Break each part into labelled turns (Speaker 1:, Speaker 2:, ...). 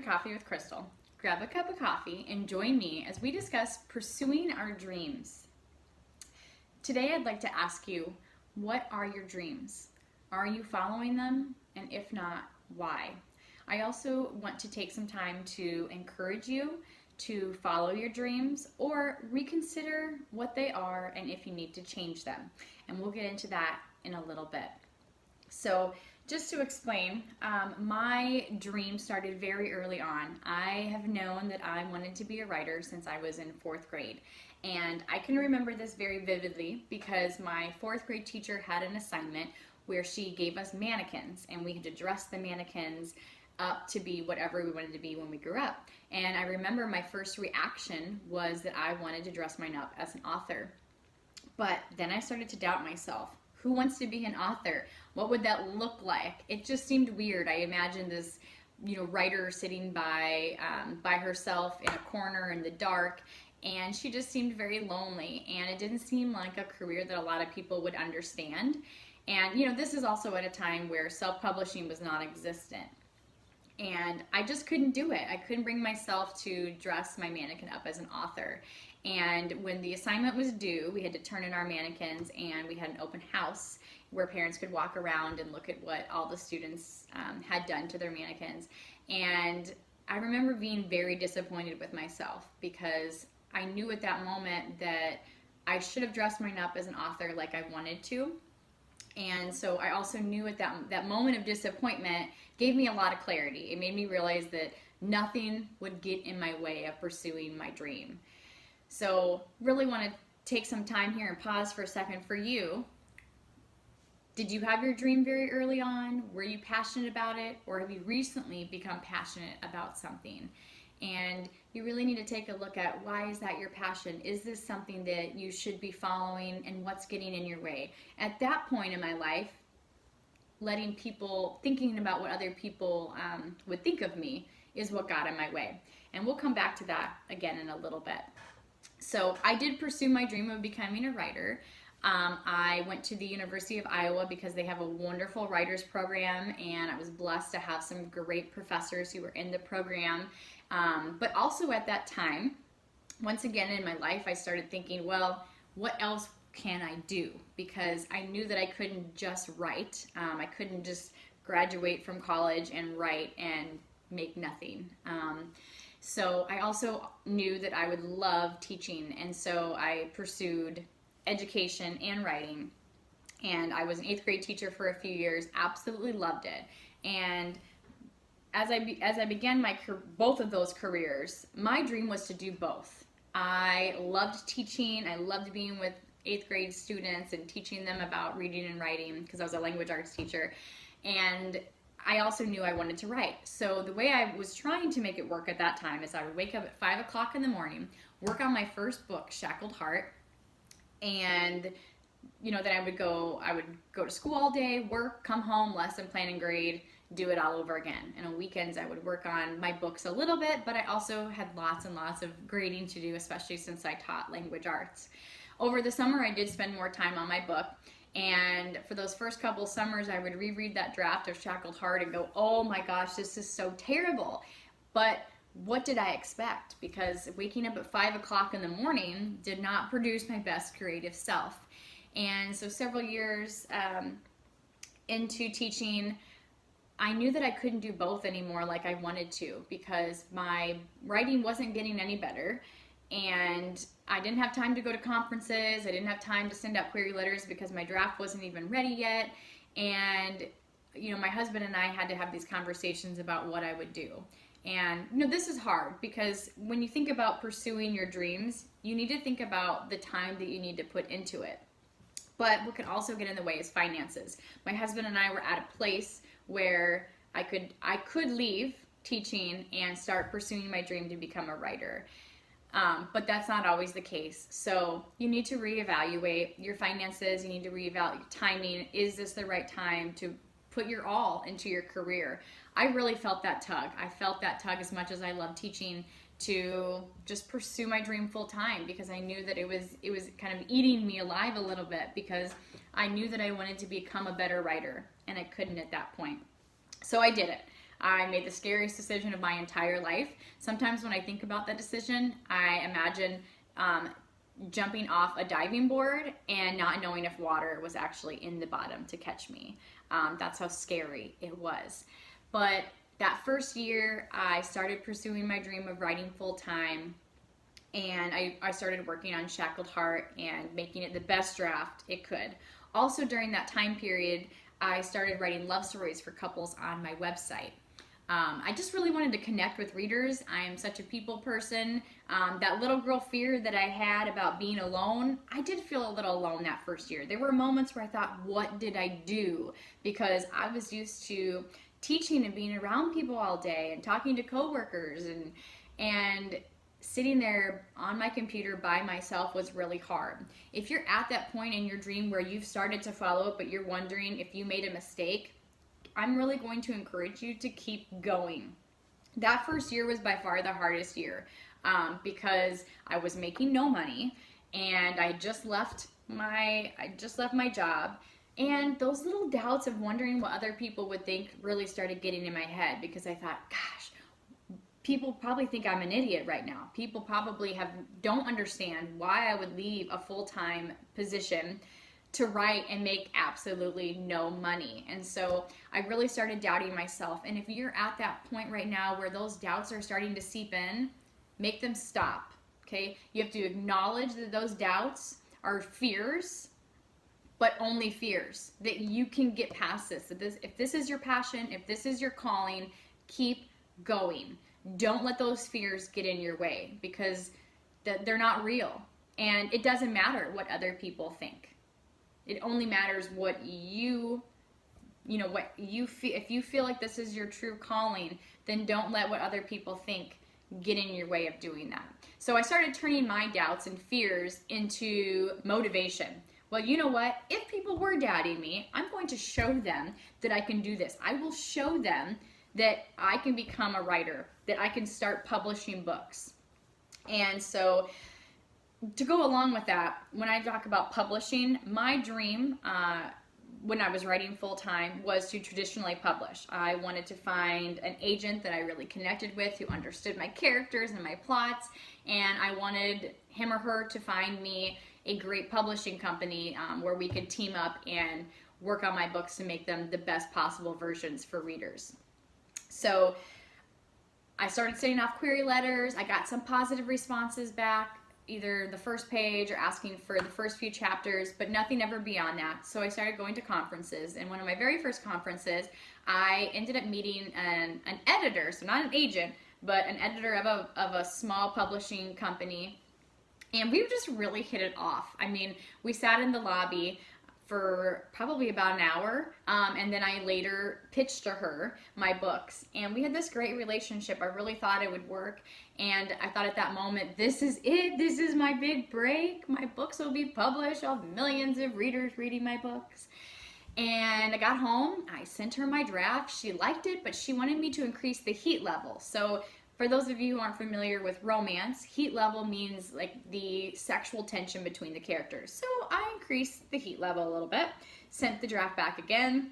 Speaker 1: Coffee with Crystal. Grab a cup of coffee and join me as we discuss pursuing our dreams. Today I'd like to ask you, what are your dreams? Are you following them? And if not, why? I also want to take some time to encourage you to follow your dreams or reconsider what they are and if you need to change them. And we'll get into that in a little bit. So just to explain, my dream started very early on. I have known that I wanted to be a writer since I was in fourth grade. And I can remember this very vividly because my fourth grade teacher had an assignment where she gave us mannequins and we had to dress the mannequins up to be whatever we wanted to be when we grew up. And I remember my first reaction was that I wanted to dress mine up as an author. But then I started to doubt myself. Who wants to be an author? What would that look like? It just seemed weird. I imagined this, writer sitting by herself in a corner in the dark, and she just seemed very lonely. And it didn't seem like a career that a lot of people would understand. And this is also at a time where self-publishing was non-existent. And I just couldn't do it. I couldn't bring myself to dress my mannequin up as an author. And when the assignment was due, we had to turn in our mannequins, and we had an open house where parents could walk around and look at what all the students had done to their mannequins. And I remember being very disappointed with myself because I knew at that moment that I should have dressed mine up as an author like I wanted to. And so I also knew at that moment of disappointment gave me a lot of clarity. It made me realize that nothing would get in my way of pursuing my dream. So really want to take some time here and pause for a second for you. Did you have your dream very early on? Were you passionate about it? Or have you recently become passionate about something? And you really need to take a look at, why is that your passion? Is this something that you should be following, and what's getting in your way? At that point in my life, thinking about what other people would think of me is what got in my way. And we'll come back to that again in a little bit. So I did pursue my dream of becoming a writer. I went to the University of Iowa because they have a wonderful writers program, and I was blessed to have some great professors who were in the program. But also at that time, once again in my life, I started thinking, well, what else can I do? Because I knew that I couldn't just write. I couldn't just graduate from college and write and make nothing. So I also knew that I would love teaching, and so I pursued education and writing. And I was an 8th grade teacher for a few years, absolutely loved it. And as I began both of those careers, my dream was to do both. I loved teaching. I loved being with 8th grade students and teaching them about reading and writing because I was a language arts teacher. And I also knew I wanted to write. So the way I was trying to make it work at that time is I would wake up at 5 o'clock in the morning, work on my first book, Shackled Heart, and then I would go to school all day, work, come home, lesson plan and grade, do it all over again. And on weekends I would work on my books a little bit, but I also had lots and lots of grading to do, especially since I taught language arts. Over the summer I did spend more time on my book, and for those first couple summers I would reread that draft of Shackled Heart and go, oh my gosh, this is so terrible. But what did I expect? Because waking up at 5 o'clock in the morning did not produce my best creative self. And so several years into teaching, I knew that I couldn't do both anymore like I wanted to, because my writing wasn't getting any better, and I didn't have time to go to conferences. I didn't have time to send out query letters because my draft wasn't even ready yet. And my husband and I had to have these conversations about what I would do. And this is hard, because when you think about pursuing your dreams, you need to think about the time that you need to put into it. But what can also get in the way is finances. My husband and I were at a place where I could leave teaching and start pursuing my dream to become a writer. But that's not always the case. So you need to reevaluate your finances. You need to reevaluate timing. Is this the right time to put your all into your career? I really felt that tug. I felt that tug as much as I love teaching, to just pursue my dream full time, because I knew that it was kind of eating me alive a little bit, because I knew that I wanted to become a better writer and I couldn't at that point. So I did it. I made the scariest decision of my entire life. Sometimes when I think about that decision, I imagine jumping off a diving board and not knowing if water was actually in the bottom to catch me. That's how scary it was. But that first year, I started pursuing my dream of writing full time, and I started working on Shackled Heart and making it the best draft it could. Also, during that time period, I started writing love stories for couples on my website. I just really wanted to connect with readers. I am such a people person. That little girl fear that I had about being alone, I did feel a little alone that first year. There were moments where I thought, what did I do? Because I was used to teaching and being around people all day and talking to coworkers, and sitting there on my computer by myself was really hard. If you're at that point in your dream where you've started to follow it, but you're wondering if you made a mistake, I'm really going to encourage you to keep going. That first year was by far the hardest year because I was making no money, and I just left my job, and those little doubts of wondering what other people would think really started getting in my head, because I thought, gosh, people probably think I'm an idiot right now. People probably don't understand why I would leave a full-time position to write and make absolutely no money. And so I really started doubting myself. And if you're at that point right now where those doubts are starting to seep in, make them stop, okay? You have to acknowledge that those doubts are fears, but only fears, that you can get past this. If this is your passion, if this is your calling, keep going. Don't let those fears get in your way, because they're not real. And it doesn't matter what other people think. It only matters what you feel. If you feel like this is your true calling, then don't let what other people think get in your way of doing that. So I started turning my doubts and fears into motivation. Well, you know what? If people were doubting me, I'm going to show them that I can do this. I will show them that I can become a writer, that I can start publishing books. And so to go along with that, when I talk about publishing, my dream when I was writing full-time was to traditionally publish. I wanted to find an agent that I really connected with, who understood my characters and my plots, and I wanted him or her to find me a great publishing company where we could team up and work on my books to make them the best possible versions for readers. So I started sending off query letters. I got some positive responses back, either the first page or asking for the first few chapters, but nothing ever beyond that. So I started going to conferences, and one of my very first conferences, I ended up meeting an editor, so not an agent, but an editor of a small publishing company, and we just really hit it off. I mean, we sat in the lobby for probably about an hour, and then I later pitched to her my books, and we had this great relationship. I really thought it would work, and I thought at that moment, this is it. This is my big break. My books will be published. I'll have millions of readers reading my books. And I got home, I sent her my draft. She liked it, but she wanted me to increase the heat level. So for those of you who aren't familiar with romance, heat level means like the sexual tension between the characters. So I increased the heat level a little bit, sent the draft back again.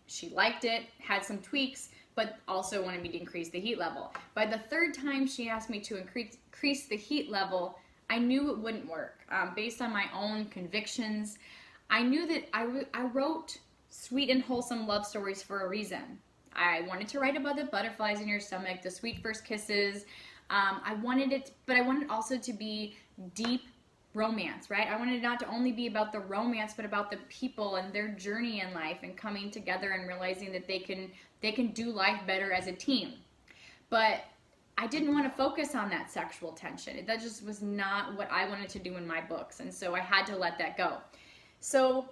Speaker 1: She liked it, had some tweaks, but also wanted me to increase the heat level. By the third time she asked me to increase the heat level, I knew it wouldn't work. Based on my own convictions, I knew that I wrote sweet and wholesome love stories for a reason. I wanted to write about the butterflies in your stomach, the sweet first kisses. I wanted it also to be deep romance, right? I wanted it not to only be about the romance, but about the people and their journey in life and coming together and realizing that they can do life better as a team. But I didn't want to focus on that sexual tension. That just was not what I wanted to do in my books, and so I had to let that go. So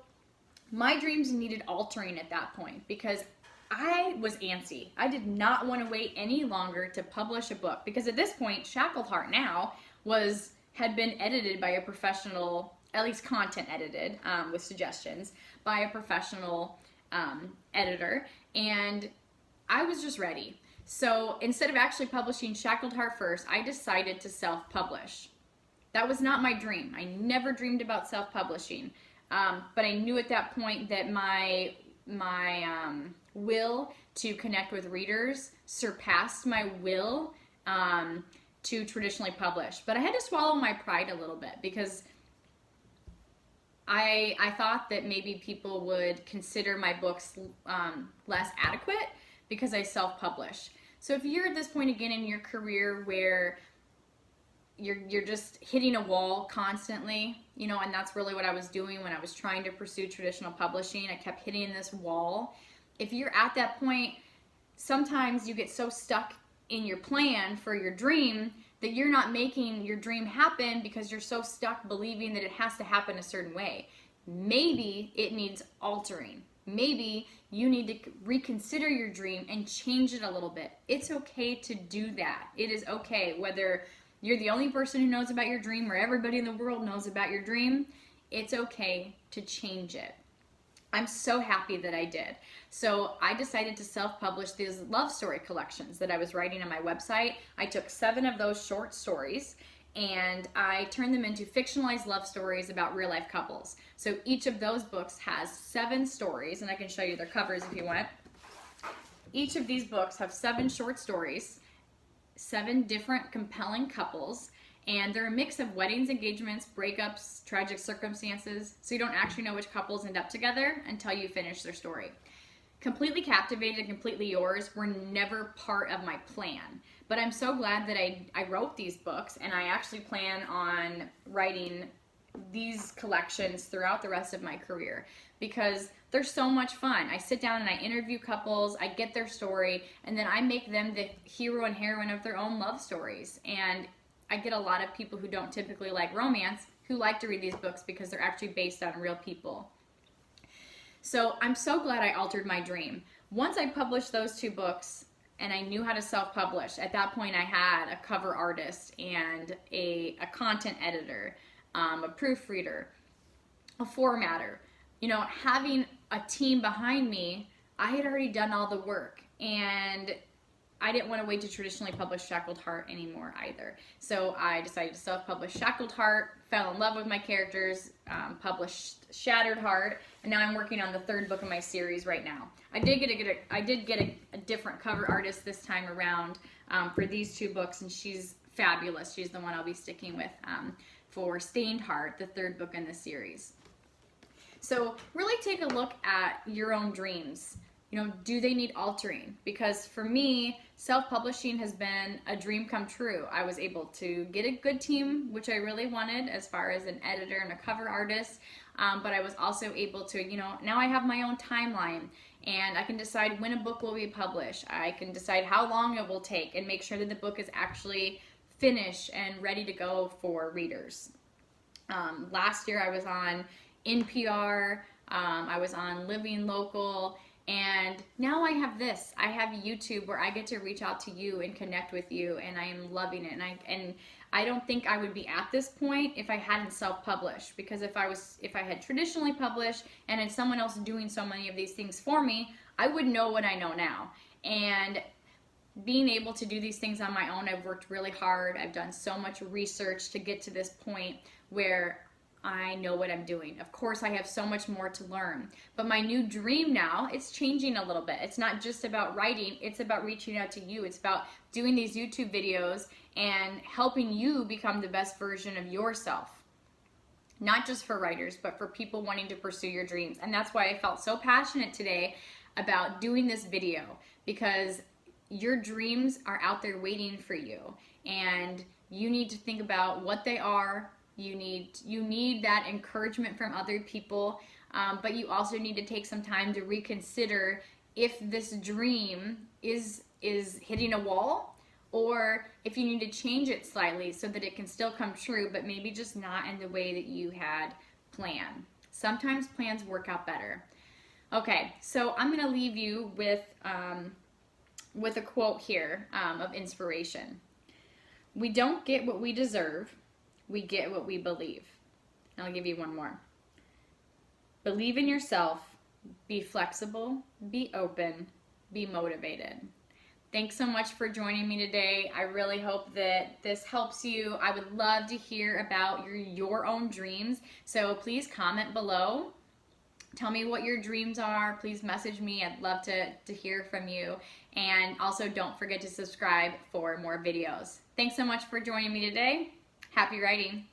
Speaker 1: my dreams needed altering at that point, because I was antsy. I did not want to wait any longer to publish a book, because at this point, Shackled Heart now had been edited by a professional, at least content edited with suggestions by a professional editor, and I was just ready. So instead of actually publishing Shackled Heart first, I decided to self-publish. That was not my dream. I never dreamed about self-publishing, but I knew at that point that my will to connect with readers surpassed my will to traditionally publish. But I had to swallow my pride a little bit because I thought that maybe people would consider my books less adequate because I self-publish. So if you're at this point again in your career where you're just hitting a wall constantly, you know, and that's really what I was doing when I was trying to pursue traditional publishing. I kept hitting this wall. If you're at that point, sometimes you get so stuck in your plan for your dream that you're not making your dream happen because you're so stuck believing that it has to happen a certain way. Maybe it needs altering. Maybe you need to reconsider your dream and change it a little bit. It's okay to do that. It is okay whether you're the only person who knows about your dream or everybody in the world knows about your dream. It's okay to change it. I'm so happy that I did. So I decided to self-publish these love story collections that I was writing on my website. I took 7 of those short stories and I turned them into fictionalized love stories about real life couples. So each of those books has 7 stories, and I can show you their covers if you want. Each of these books have 7 short stories, 7 different compelling couples, and they're a mix of weddings, engagements, breakups, tragic circumstances, so you don't actually know which couples end up together until you finish their story. Completely Captivated and Completely Yours were never part of my plan, but I'm so glad that I wrote these books, and I actually plan on writing these collections throughout the rest of my career because they're so much fun. I sit down and I interview couples, I get their story, and then I make them the hero and heroine of their own love stories. And I get a lot of people who don't typically like romance who like to read these books because they're actually based on real people. So I'm so glad I altered my dream. Once I published those 2 books and I knew how to self-publish, at that point I had a cover artist and a content editor, a proofreader, a formatter. You know, having a team behind me, I had already done all the work, and I didn't want to wait to traditionally publish Shackled Heart anymore either. So I decided to self-publish Shackled Heart, fell in love with my characters, published Shattered Heart, and now I'm working on the 3rd book of my series right now. I did get a different cover artist this time around for these 2 books, and she's fabulous. She's the one I'll be sticking with for Stained Heart, the 3rd book in the series. So really take a look at your own dreams. You know, do they need altering? Because for me, self-publishing has been a dream come true. I was able to get a good team, which I really wanted as far as an editor and a cover artist, but I was also able to, you know, now I have my own timeline and I can decide when a book will be published. I can decide how long it will take and make sure that the book is actually finished and ready to go for readers. Last year I was on NPR, I was on Living Local, and now I have this. I have YouTube where I get to reach out to you and connect with you, and I am loving it. And I don't think I would be at this point if I hadn't self-published, because if I had traditionally published and had someone else doing so many of these things for me, I would know what I know now. And being able to do these things on my own, I've worked really hard. I've done so much research to get to this point where I know what I'm doing. Of course, I have so much more to learn. But my new dream now, it's changing a little bit. It's not just about writing, it's about reaching out to you. It's about doing these YouTube videos and helping you become the best version of yourself. Not just for writers, but for people wanting to pursue your dreams. And that's why I felt so passionate today about doing this video, because your dreams are out there waiting for you. And you need to think about what they are. You need that encouragement from other people, but you also need to take some time to reconsider if this dream is hitting a wall, or if you need to change it slightly so that it can still come true, but maybe just not in the way that you had planned. Sometimes plans work out better. Okay, so I'm going to leave you with a quote here of inspiration. We don't get what we deserve. We get what we believe. And I'll give you one more. Believe in yourself. Be flexible. Be open. Be motivated. Thanks so much for joining me today. I really hope that this helps you. I would love to hear about your own dreams. So please comment below. Tell me what your dreams are. Please message me. I'd love to hear from you. And also don't forget to subscribe for more videos. Thanks so much for joining me today. Happy writing.